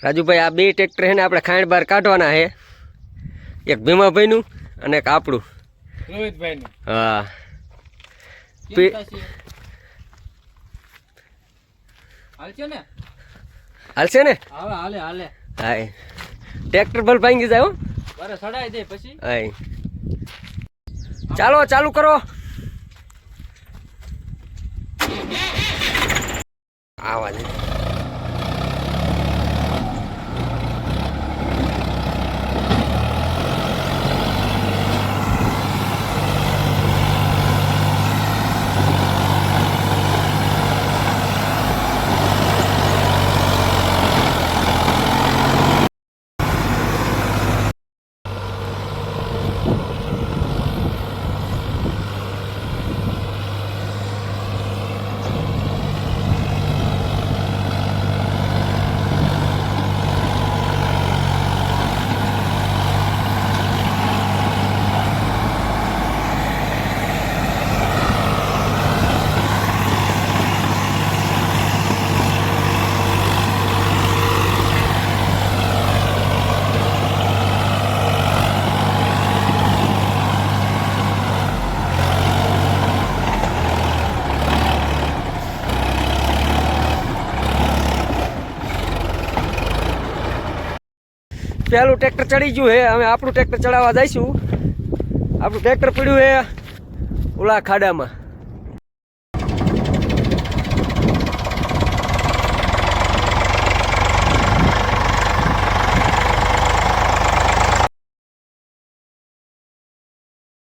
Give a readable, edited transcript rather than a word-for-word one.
રાજુભાઈ આ બે ટ્રેક્ટર છે ને આપણે ખાંડ બહાર કાઢવાના છે, એક ભીમાભાઈનું અને એક આપણું રોહિતભાઈનું. હા હાલશે ને હાલે હાલે હા ટ્રેક્ટર ભલ ભાંગી જાય હો બરે સડાઈ દે પછી હા ચાલો ચાલુ કરો આવાજ પેલું ટ્રેક્ટર ચડી ગયું હે, અમે આપણું ટ્રેક્ટર ચડાવવા જઈશું. આપણું ટ્રેક્ટર પડ્યું હે ઓલા ખાડામાં.